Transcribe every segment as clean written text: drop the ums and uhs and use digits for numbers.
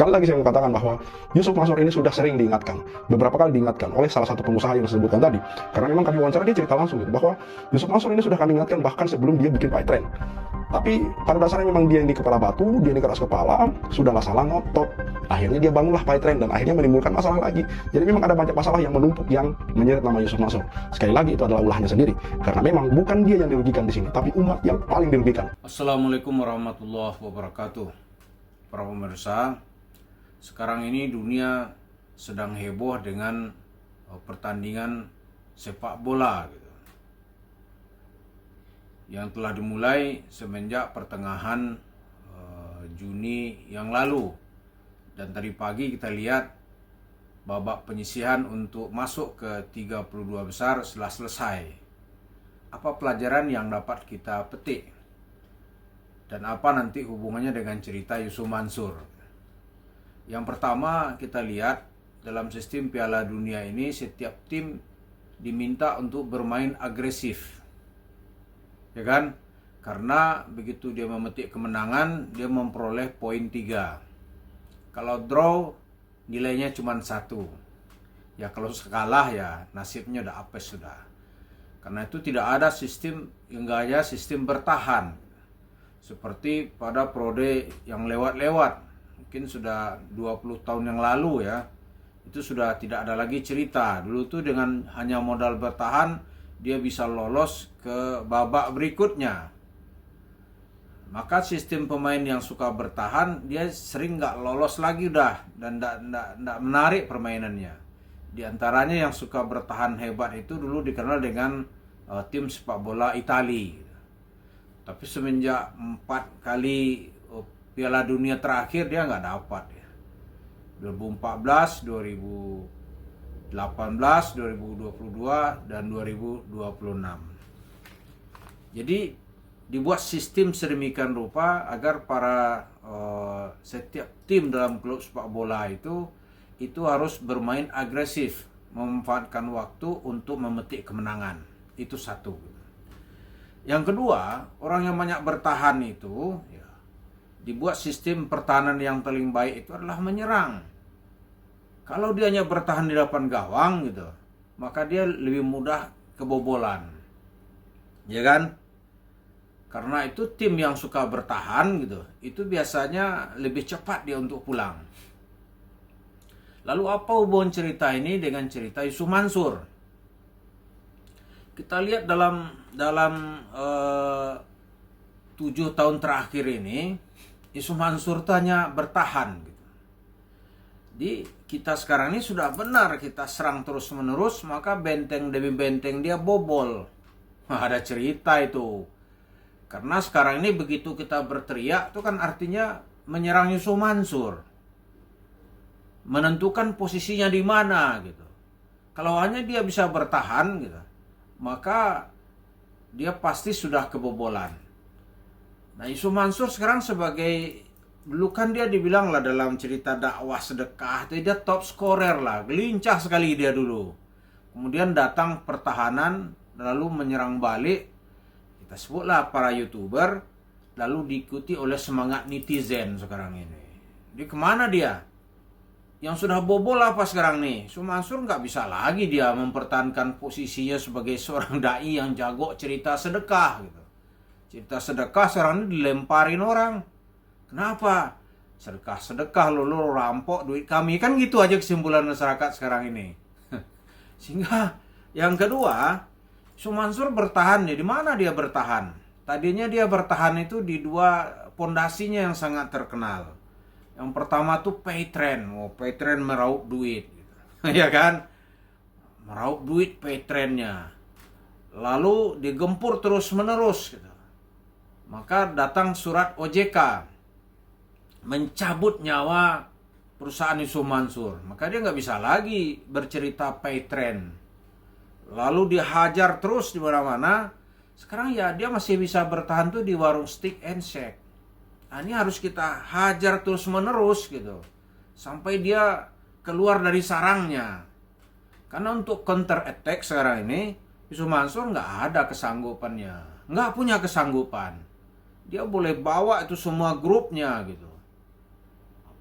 Sekali lagi saya mengatakan bahwa Yusuf Mansur ini sudah sering diingatkan, beberapa kali diingatkan oleh salah satu pengusaha yang disebutkan tadi. Karena memang kami wawancara, dia cerita langsung gitu, bahwa Yusuf Mansur ini sudah kami ingatkan bahkan sebelum dia bikin PyTrend. Tapi pada dasarnya memang dia yang di kepala batu, dia yang di keras kepala, sudahlah salah ngotot. Akhirnya dia bangunlah PyTrend dan akhirnya menimbulkan masalah lagi. Jadi memang ada banyak masalah yang menumpuk yang menyeret nama Yusuf Mansur. Sekali lagi itu adalah ulahnya sendiri. Karena memang bukan dia yang dirugikan di sini, tapi umat yang paling dirugikan. Assalamualaikum warahmatullahi wabarakatuh. Para pemirsa, sekarang ini dunia sedang heboh dengan pertandingan sepak bola gitu, yang telah dimulai semenjak pertengahan Juni yang lalu. Dan tadi pagi kita lihat babak penyisihan untuk masuk ke 32 besar setelah selesai. Apa pelajaran yang dapat kita petik? Dan apa nanti hubungannya dengan cerita Yusuf Mansur? Yang pertama, kita lihat dalam sistem Piala Dunia ini setiap tim diminta untuk bermain agresif, ya kan? Karena begitu dia memetik kemenangan, dia memperoleh poin 3. Kalau draw, nilainya cuma 1. Ya kalau kalah ya nasibnya udah apes sudah. Karena itu tidak ada sistem yang gaya sistem bertahan seperti pada periode yang lewat-lewat, mungkin sudah 20 tahun yang lalu ya. Itu sudah tidak ada lagi cerita. Dulu tuh dengan hanya modal bertahan dia bisa lolos ke babak berikutnya. Maka sistem pemain yang suka bertahan dia sering nggak lolos lagi udah, dan nggak menarik permainannya. Di antaranya yang suka bertahan hebat itu dulu dikenal dengan tim sepak bola Italia. Tapi semenjak 4 kali Piala Dunia terakhir dia nggak dapat ya. 2014, 2018, 2022, dan 2026. Jadi dibuat sistem sedemikian rupa agar para setiap tim dalam klub sepak bola itu harus bermain agresif, memanfaatkan waktu untuk memetik kemenangan. Itu satu. Yang kedua, orang yang banyak bertahan itu ya, dibuat sistem pertahanan yang paling baik itu adalah menyerang. Kalau dia hanya bertahan di depan gawang gitu, maka dia lebih mudah kebobolan, ya kan? Karena itu tim yang suka bertahan gitu, itu biasanya lebih cepat dia untuk pulang. Lalu apa hubungan cerita ini dengan cerita Yusuf Mansur? Kita lihat dalam 7 tahun terakhir ini Yusuf Mansur itu hanya bertahan gitu. Di kita sekarang ini sudah benar kita serang terus menerus, maka benteng demi benteng dia bobol. Ada cerita itu. Karena sekarang ini begitu kita berteriak itu kan artinya menyerang Yusuf Mansur, menentukan posisinya di mana gitu. Kalau hanya dia bisa bertahan gitu, maka dia pasti sudah kebobolan. Nah, Yusuf Mansur sekarang sebagai, dulu kan dia dibilang lah dalam cerita dakwah sedekah, dia top scorer lah, gelincah sekali dia dulu. Kemudian datang pertahanan, lalu menyerang balik, kita sebutlah para YouTuber, lalu diikuti oleh semangat netizen sekarang ini. Dia kemana dia? Yang sudah bobol apa sekarang nih? Yusuf Mansur nggak bisa lagi dia mempertahankan posisinya sebagai seorang dai yang jago cerita sedekah gitu. Cerita sedekah sekarang ini dilemparin orang. Kenapa? Sedekah lu rampok duit kami, kan gitu aja kesimpulan masyarakat sekarang ini. Sehingga yang kedua, Yusuf Mansur bertahan ya. Di mana dia bertahan? Tadinya dia bertahan itu di 2 pondasinya yang sangat terkenal. Yang pertama tuh PayTrend. PayTrend meraup duit gitu. Ya kan? Meraup duit PayTrendnya. Lalu digempur terus menerus gitu. Maka datang surat OJK mencabut nyawa perusahaan Yusuf Mansur. Maka dia nggak bisa lagi bercerita PayTrend. Lalu dihajar terus di mana-mana. Sekarang ya dia masih bisa bertahan tuh di warung Steak and Shake. Nah, ini harus kita hajar terus menerus gitu, sampai dia keluar dari sarangnya. Karena untuk counter attack sekarang ini Yusuf Mansur nggak ada kesanggupannya, nggak punya kesanggupan. Dia boleh bawa itu semua grupnya gitu.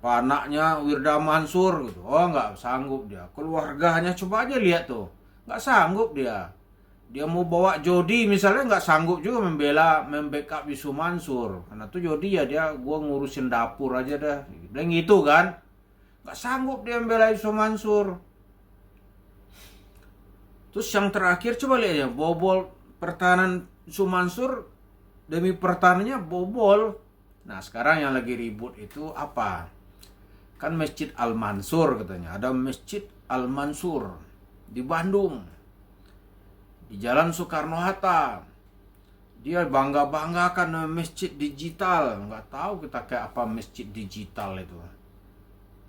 apa anaknya Wirda Mansur gitu. Oh, nggak sanggup dia. Keluarganya coba aja lihat tuh, nggak sanggup dia. Dia mau bawa Jody misalnya, nggak sanggup juga membackup Yusuf Mansur. Karena tuh Jody ya gua ngurusin dapur aja dah. Dan gitu kan. Nggak sanggup dia membela Yusuf Mansur. Terus yang terakhir coba lihat ya, bobol pertahanan Yusuf Mansur, demi pertahanannya bobol. Nah sekarang yang lagi ribut itu apa? Kan Masjid Al-Mansur katanya. Ada Masjid Al-Mansur di Bandung, di Jalan Soekarno-Hatta. Dia bangga-banggakan masjid digital. Nggak tahu kita kayak apa masjid digital itu.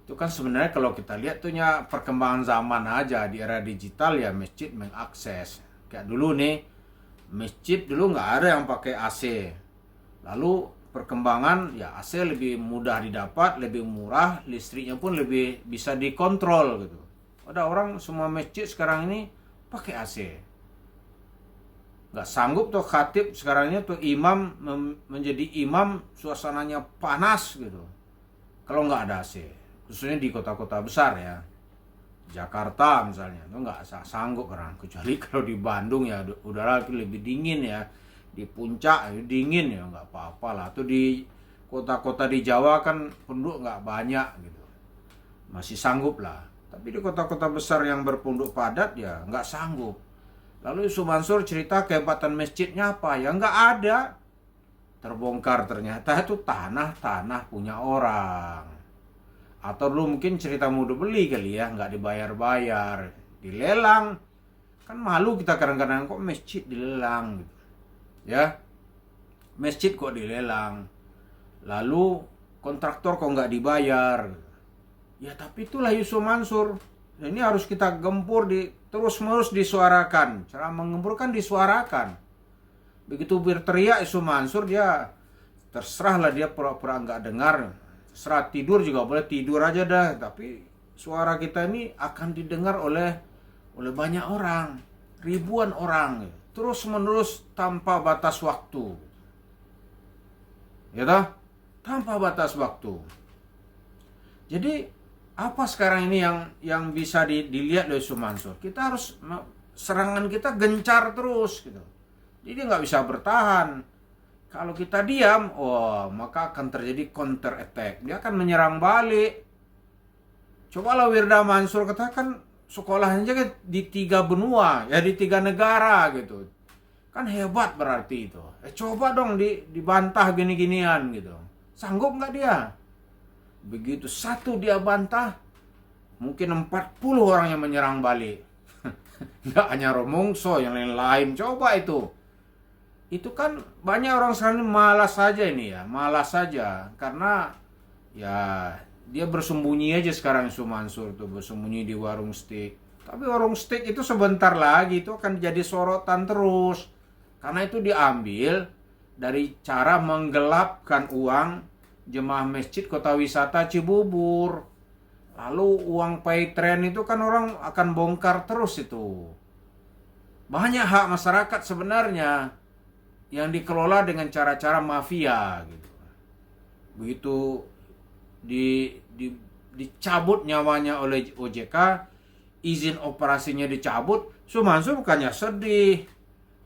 Itu kan sebenarnya kalau kita lihat tuh perkembangan zaman aja. Di era digital ya masjid mengakses. Kayak dulu nih, masjid dulu nggak ada yang pakai AC. Lalu perkembangan ya AC lebih mudah didapat, lebih murah, listriknya pun lebih bisa dikontrol gitu. Ada orang semua masjid sekarang ini pakai AC. Nggak sanggup tuh khatib sekarang ini tuh imam menjadi imam suasananya panas gitu. Kalau nggak ada AC, khususnya di kota-kota besar ya, Jakarta misalnya, itu nggak sanggup orang. Kecuali kalau di Bandung ya udara lebih dingin ya, di puncak dingin ya nggak apa-apa lah. Atau di kota-kota di Jawa kan penduduk nggak banyak gitu, masih sanggup lah. Tapi di kota-kota besar yang berpenduduk padat ya nggak sanggup. Lalu Yusuf Mansur cerita kehebatan masjidnya apa? Ya nggak ada. Terbongkar ternyata itu tanah punya orang. Atau dulu mungkin cerita mau beli kali ya, nggak dibayar-bayar. Dilelang. Kan malu kita kadang-kadang kok masjid dilelang gitu. Ya, masjid kok dilelang. Lalu kontraktor kok nggak dibayar. Ya tapi itulah Yusuf Mansur. Ini harus kita gempur, terus-menerus disuarakan. Cara menggempur kan disuarakan. Begitu berteriak Yusuf Mansur, dia terserahlah, dia pura-pura nggak dengar. Terserah, tidur juga boleh, tidur aja dah. Tapi suara kita ini akan didengar oleh banyak orang, ribuan orang, terus-menerus tanpa batas waktu. Ya toh? Tanpa batas waktu. Jadi apa sekarang ini yang bisa dilihat oleh Yusuf Mansur? Kita harus, serangan kita gencar terus gitu. Jadi dia nggak bisa bertahan. Kalau kita diam, maka akan terjadi counter attack. Dia akan menyerang balik. Cobalah Wirda Mansur katakan sekolahnya aja di 3 benua, ya di 3 negara gitu. Kan hebat berarti itu. Coba dong dibantah gini-ginian gitu. Sanggup nggak dia? Begitu satu dia bantah, mungkin 40 orang yang menyerang balik. Nggak hanya Romongso, yang lain-lain. Coba itu. Itu kan banyak orang sekarang malas saja ini ya. Malas saja. Karena ya dia bersembunyi aja sekarang Yusuf Mansur tuh. Bersembunyi di warung steak. Tapi warung steak itu sebentar lagi itu akan jadi sorotan terus. Karena itu diambil dari cara menggelapkan uang jemaah masjid kota wisata Cibubur. Lalu uang paytren itu kan orang akan bongkar terus itu. Banyak hak masyarakat sebenarnya yang dikelola dengan cara-cara mafia gitu. Begitu dicabut nyawanya oleh OJK, izin operasinya dicabut, Yusuf Mansur bukannya sedih.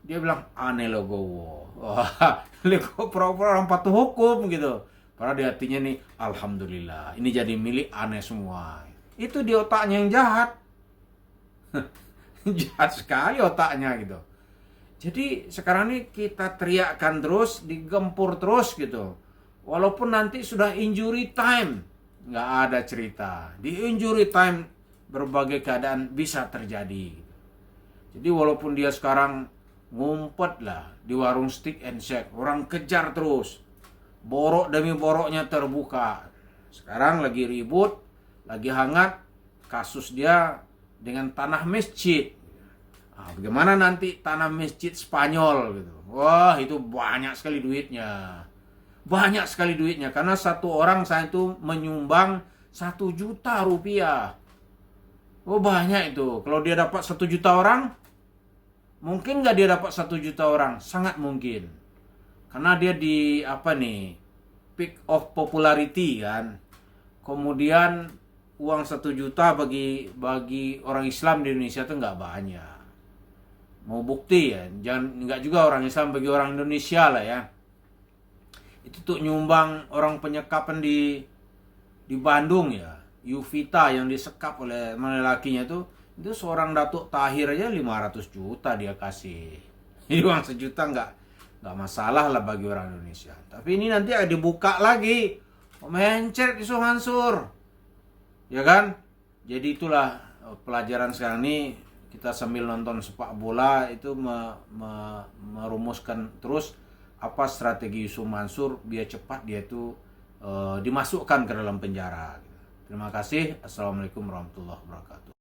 Dia bilang aneh logowo. Wah, kok pura-pura orang patuh hukum gitu. Padahal di hatinya nih, alhamdulillah, ini jadi milik aneh semua. Itu di otaknya yang jahat. Jahat sekali otaknya gitu. Jadi sekarang ini kita teriakkan terus, digempur terus gitu. Walaupun nanti sudah injury time, nggak ada cerita. Di injury time berbagai keadaan bisa terjadi. Jadi walaupun dia sekarang ngumpet lah di warung stick and shake, orang kejar terus. Borok demi boroknya terbuka. Sekarang lagi ribut, lagi hangat kasus dia dengan tanah masjid. Bagaimana nanti tanah masjid Spanyol gitu. Wah, itu banyak sekali duitnya. Banyak sekali duitnya. Karena satu orang saya itu menyumbang 1 juta rupiah. Oh, banyak itu. Kalau dia dapat 1 juta orang, mungkin nggak dia dapat 1 juta orang? Sangat mungkin. Karena dia di peak of popularity kan. kemudian uang 1 juta bagi orang Islam di Indonesia itu nggak banyak. Mau bukti ya, nggak juga orang Islam bagi orang Indonesia lah ya. Itu tuh nyumbang orang penyekapan di Bandung ya, Yuvita yang disekap oleh lakinya itu seorang Datuk Tahir aja 500 juta dia kasih. Jadi uang 1 juta nggak masalah lah bagi orang Indonesia. Tapi ini nanti dibuka lagi, mencret Yusuf Mansur, ya kan? Jadi itulah pelajaran sekarang ini, kita sambil nonton sepak bola itu merumuskan terus apa strategi Yusuf Mansur biar cepat dia itu dimasukkan ke dalam penjara. Terima kasih. Assalamualaikum warahmatullahi wabarakatuh.